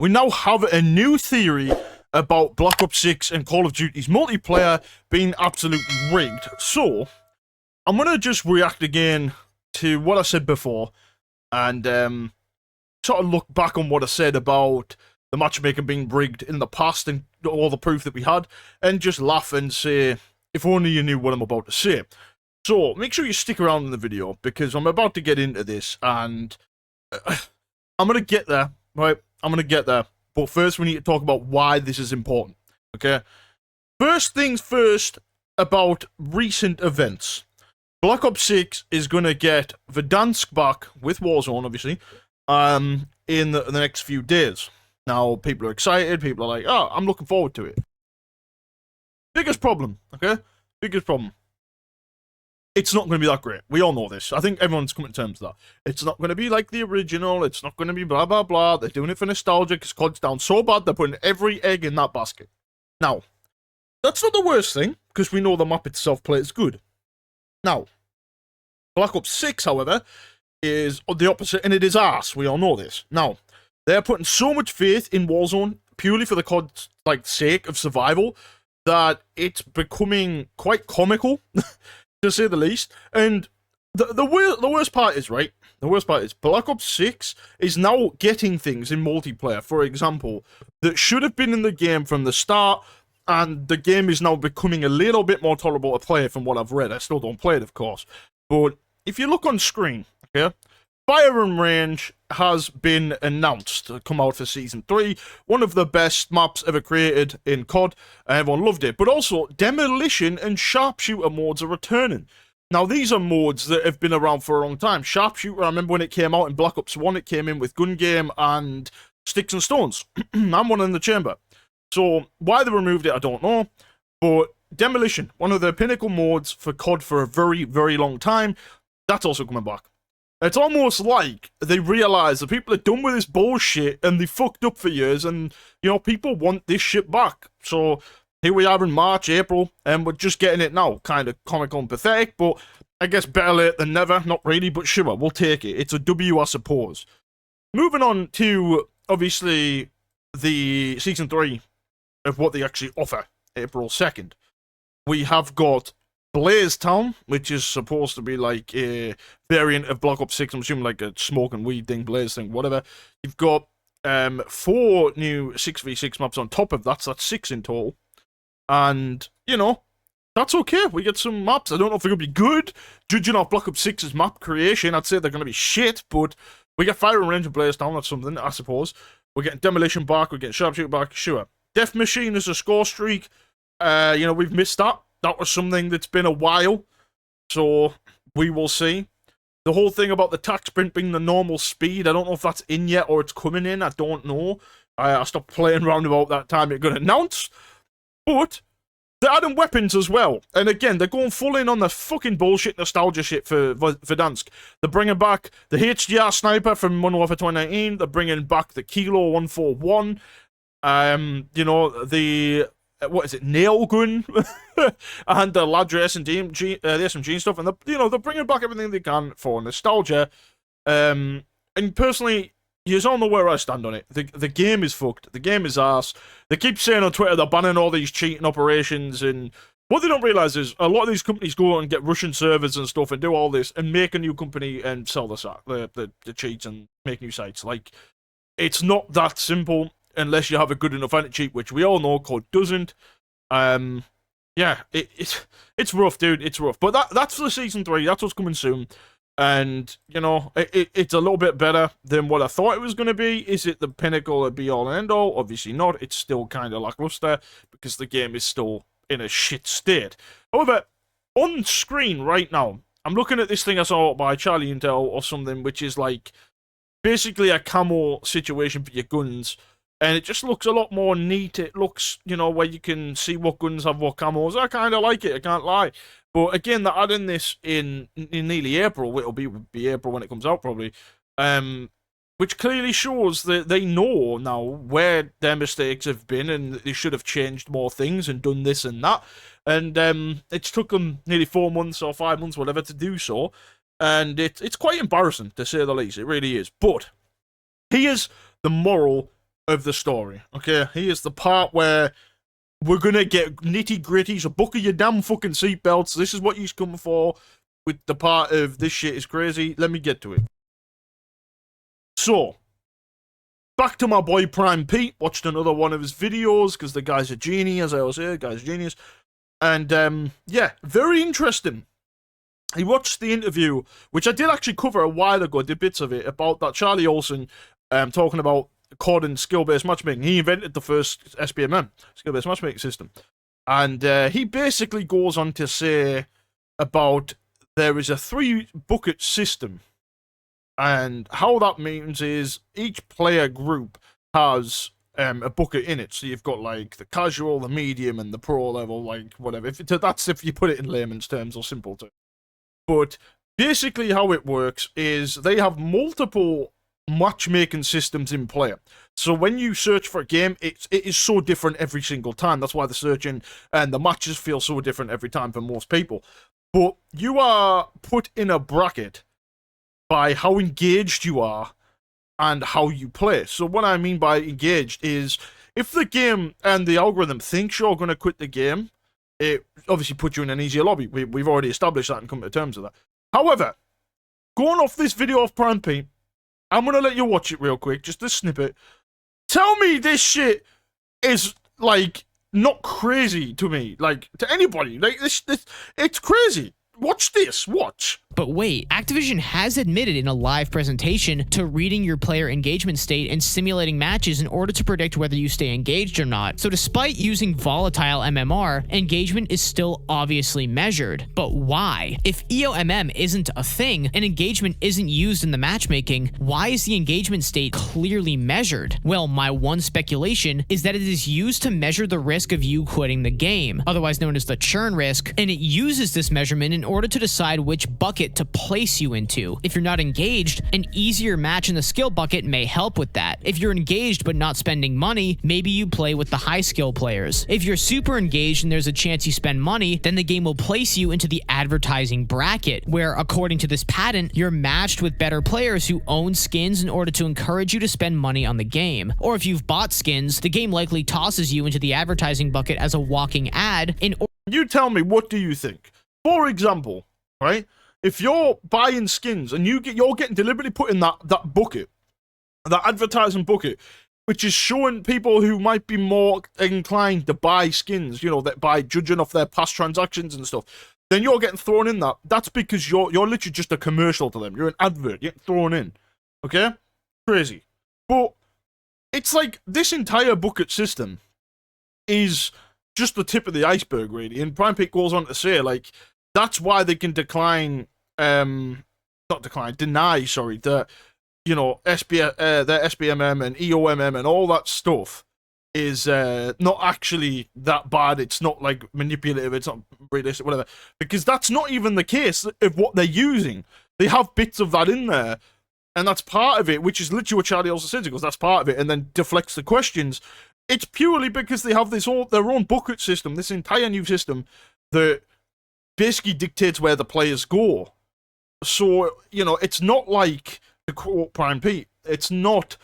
we now have a new theory about Black Ops 6 and Call of Duty's multiplayer being absolutely rigged. So, I'm going to just react again to what I said before and sort of look back on what I said about the matchmaking being rigged in the past and all the proof that we had, and just laugh and say, if only you knew what I'm about to say. So, make sure you stick around in the video, because I'm about to get into this, and I'm going to get there, right? I'm going to get there. But first, we need to talk about why this is important, okay? First things first, about recent events. Black Ops 6 is going to get Verdansk back, with Warzone, obviously, in the next few days. Now, people are excited, people are like, oh, I'm looking forward to it. Biggest problem, okay? Biggest problem. It's not going to be that great. We all know this. I think everyone's coming to terms with that. It's not going to be like the original. It's not going to be blah, blah, blah. They're doing it for nostalgia because COD's down so bad, they're putting every egg in that basket. Now, that's not the worst thing, because we know the map itself plays good. Now, Black Ops 6, however, is the opposite, and it is arse. We all know this. Now, they're putting so much faith in Warzone, purely for the COD's sake of survival, that it's becoming quite comical, to say the least. And the worst part is, right? The worst part is Black Ops 6 is now getting things in multiplayer, for example, that should have been in the game from the start, and the game is now becoming a little bit more tolerable to play from what I've read. I still don't play it, of course. But if you look on screen, okay, Fire and Range has been announced to come out for Season 3. One of the best maps ever created in COD. Everyone loved it. But also, Demolition and Sharpshooter modes are returning. Now, these are modes that have been around for a long time. Sharpshooter, I remember when it came out in Black Ops 1, it came in with Gun Game and Sticks and Stones. I'm one in the chamber. So, why they removed it, I don't know. But Demolition, one of the pinnacle modes for COD for a very, very long time, that's also coming back. It's almost like they realize that people are done with this bullshit and they fucked up for years, and, you know, people want this shit back. So, here we are in March, April, and we're just getting it now. Kind of comical and pathetic, but I guess better late than never. Not really, but sure, we'll take it. It's a W, I suppose. Moving on to, obviously, the Season 3 of what they actually offer, April 2nd. We have got Blaze Town, which is supposed to be like a variant of Black Ops 6. I'm assuming like a smoke and weed thing, blaze thing, whatever. You've got 4 new 6v6 maps on top of that, so that's 6 in total. And, you know, that's okay. We get some maps. I don't know if they're going to be good. Judging off Black Ops 6's map creation, I'd say they're going to be shit, but we get Fire and Range and Blaze Town, that's something, I suppose. We're getting Demolition back, we're getting Sharpshooter back, sure. Death Machine is a score streak. You know, we've missed that. That was something that's been a while, so we will see. The whole thing about the tac sprint being the normal speed, I don't know if that's in yet or it's coming in, I don't know. I stopped playing around about that time it got announced. But they're adding weapons as well. And again, they're going full in on the fucking bullshit nostalgia shit for Verdansk. They're bringing back the HDR sniper from Modern Warfare 2019. They're bringing back the Kilo 141. You know, the... what is it, nail gun, and the Ladra SMG, the SMG stuff, and they're bringing back everything they can for nostalgia. And personally, you all know where I stand on it. The game is fucked. The game is arse. They keep saying on Twitter they're banning all these cheating operations, and what they don't realize is a lot of these companies go and get Russian servers and stuff and do all this and make a new company and sell the cheats and make new sites. Like, it's not that simple. Unless you have a good enough anti-cheat, which we all know COD doesn't. Yeah, it's rough, dude. It's rough. But that's for the Season 3. That's what's coming soon. And, you know, it's a little bit better than what I thought it was going to be. Is it the pinnacle of be-all and end-all? Obviously not. It's still kind of lackluster because the game is still in a shit state. However, on screen right now, I'm looking at this thing I saw by Charlie Intel or something, which is like basically a camo situation for your guns. And it just looks a lot more neat. It looks, you know, where you can see what guns have what camos. I kind of like it, I can't lie. But again, they're adding this in nearly April. It'll be April when it comes out, probably. Which clearly shows that they know now where their mistakes have been and they should have changed more things and done this and that. And it's took them nearly 4 months or 5 months, whatever, to do so. And it's quite embarrassing, to say the least. It really is. But here's the moral of the story. Okay, here's the part where we're gonna get nitty gritty. So buckle your damn fucking seatbelts. This is what you're coming for. With the part of this shit is crazy. Let me get to it. So, back to my boy Prime Pete. Watched another one of his videos because the guy's a genie, as I always say. The guy's a genius. And yeah, very interesting. He watched the interview, which I did actually cover a while ago. I did bits of it about that Charlie Olsen talking about COD and skill-based matchmaking. He invented the first sbmm, skill-based matchmaking system. And he basically goes on to say about there is a 3-bucket system. And how that means is each player group has a bucket in it. So you've got like the casual, the medium, and the pro level, like whatever. That's if you put it in layman's terms or simple terms. But basically how it works is they have multiple matchmaking systems in play. So when you search for a game, it is so different every single time. That's why the searching and the matches feel so different every time for most people. But you are put in a bracket by how engaged you are and how you play. So what I mean by engaged is if the game and the algorithm thinks you're going to quit the game, it obviously puts you in an easier lobby. We've already established that and come to terms with that. However, going off this video of Prime Pete, I'm going to let you watch it real quick, just a snippet. Tell me this shit is, like, not crazy to me. Like, to anybody. Like, this it's crazy. Watch this. Watch. But wait, Activision has admitted in a live presentation to reading your player engagement state and simulating matches in order to predict whether you stay engaged or not. So despite using volatile MMR, engagement is still obviously measured. But why? If EOMM isn't a thing and engagement isn't used in the matchmaking, why is the engagement state clearly measured? Well, my one speculation is that it is used to measure the risk of you quitting the game, otherwise known as the churn risk, and it uses this measurement in order to decide which bucket to place you into. If you're not engaged, an easier match in the skill bucket may help with that. If you're engaged but not spending money, maybe you play with the high skill players. If you're super engaged and there's a chance you spend money, then the game will place you into the advertising bracket, where according to this patent, you're matched with better players who own skins in order to encourage you to spend money on the game. Or if you've bought skins, the game likely tosses you into the advertising bucket as a walking ad in order. You tell me, what do you think? For example, right? If you're buying skins and you're getting deliberately put in that bucket, that advertising bucket, which is showing people who might be more inclined to buy skins, you know, that by judging off their past transactions and stuff, then you're getting thrown in that. That's because you're literally just a commercial to them. You're an advert. You're getting thrown in. Okay? Crazy. But it's like this entire bucket system is just the tip of the iceberg, really. And Prime Pete goes on to say, like, that's why they can deny, the, you know, their sbmm and EOMM and all that stuff is not actually that bad. It's not, like, manipulative. It's not realistic, whatever. Because that's not even the case of what they're using. They have bits of that in there, and that's part of it, which is literally what Charlie also says, because that's part of it, and then deflects the questions. It's purely because they have their own bucket system, this entire new system that basically dictates where the players go. So, you know, it's not like, to quote Prime Pete, it's not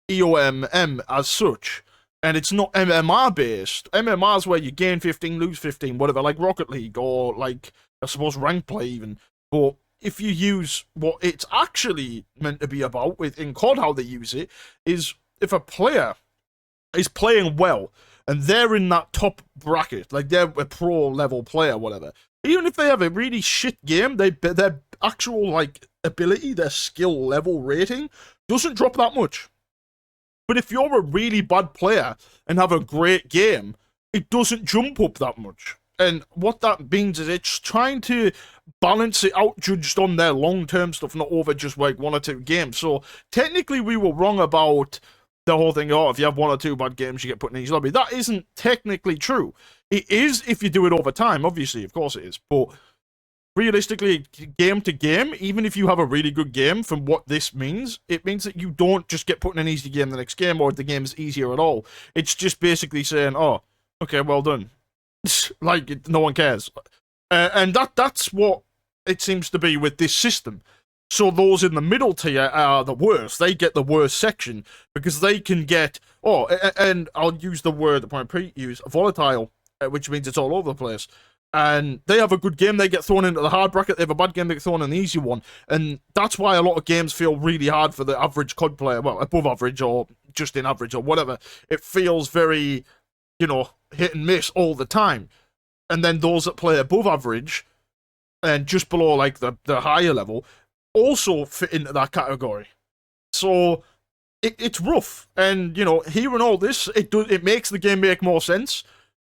EOMM as such, and it's not MMR based. MMR is where you gain 15, lose 15, whatever, like Rocket League, or like, I suppose, rank play even. But if you use what it's actually meant to be about in COD, how they use it, is if a player is playing well, and they're in that top bracket, like they're a pro level player, whatever, even if they have a really shit game, their actual, like, ability, their skill level rating doesn't drop that much. But if you're a really bad player and have a great game, it doesn't jump up that much. And what that means is it's trying to balance it out judged on their long-term stuff, not over just like 1 or 2 games. So technically we were wrong about the whole thing, oh, if you have 1 or 2 bad games, you get put in each lobby. That isn't technically true. It is if you do it over time, obviously, of course it is. But realistically, game to game, even if you have a really good game, from what this means, it means that you don't just get put in an easy game the next game, or the game is easier at all. It's just basically saying, oh, okay, well done. Like, no one cares. And that's what it seems to be with this system. So those in the middle tier are the worst. They get the worst section because they can get, and I'll use the word that Point Pre use, volatile, which means it's all over the place. And they have a good game, they get thrown into the hard bracket. They have a bad game, they get thrown in the easy one. And that's why a lot of games feel really hard for the average COD player. Well, above average or just in average or whatever. It feels very, hit and miss all the time. And then those that play above average and just below, like, the higher level also fit into that category. So it's rough. And, hearing all this, it makes the game make more sense.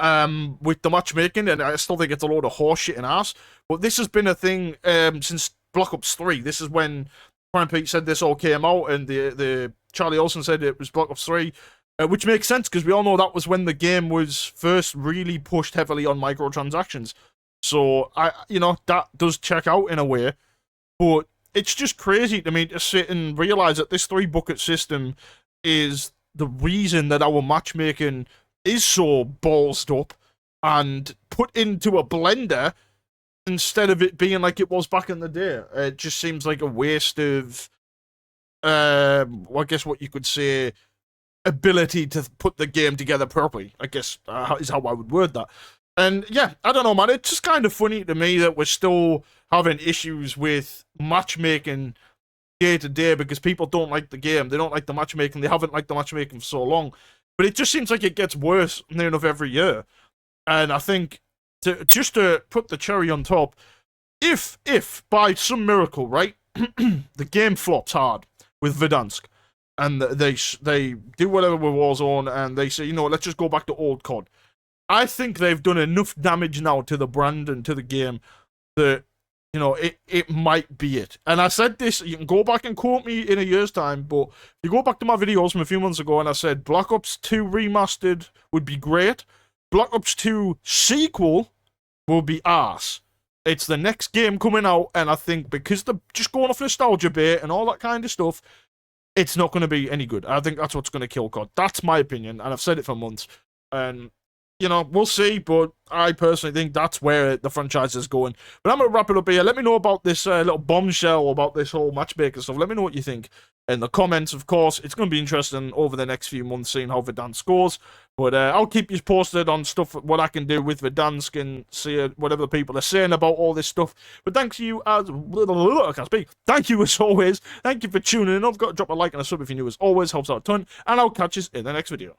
With the matchmaking, and I still think it's a load of horseshit and ass. But this has been a thing since Black Ops 3. This is when Prime Pete said this all came out, and the Charlie Olsen said it was Black Ops 3, which makes sense because we all know that was when the game was first really pushed heavily on microtransactions. So that does check out in a way, but it's just crazy to me to sit and realize that this 3-bucket system is the reason that our matchmaking is so ballsed up and put into a blender instead of it being like it was back in the day. It just seems like a waste of, I guess what you could say, ability to put the game together properly, I guess, is how I would word that. And yeah, I don't know, man. It's just kind of funny to me that we're still having issues with matchmaking day to day because people don't like the game. They don't like the matchmaking. They haven't liked the matchmaking for so long. But it just seems like it gets worse near enough every year. And I think, to put the cherry on top, if by some miracle, right, the game flops hard with Verdansk, and they do whatever with Warzone, and they say, let's just go back to old COD. I think they've done enough damage now to the brand and to the game that, it might be it. And I said this, you can go back and quote me in a year's time, but if you go back to my videos from a few months ago and I said Black Ops 2 Remastered would be great, Black Ops 2 Sequel will be arse. It's the next game coming out, and I think because they're just going off nostalgia bait and all that kind of stuff, it's not going to be any good. I think that's what's going to kill COD. That's my opinion, and I've said it for months. And we'll see, but I personally think that's where the franchise is going. But I'm going to wrap it up here. Let me know about this little bombshell about this whole matchmaker stuff. Let me know what you think in the comments, of course. It's going to be interesting over the next few months seeing how Verdansk scores. But I'll keep you posted on stuff, what I can do with Verdansk and see whatever the people are saying about all this stuff. But thank you I can't speak. Thank you as always. Thank you for tuning in. I've got to drop a like and a sub if you're new as always. Helps out a ton. And I'll catch you in the next video.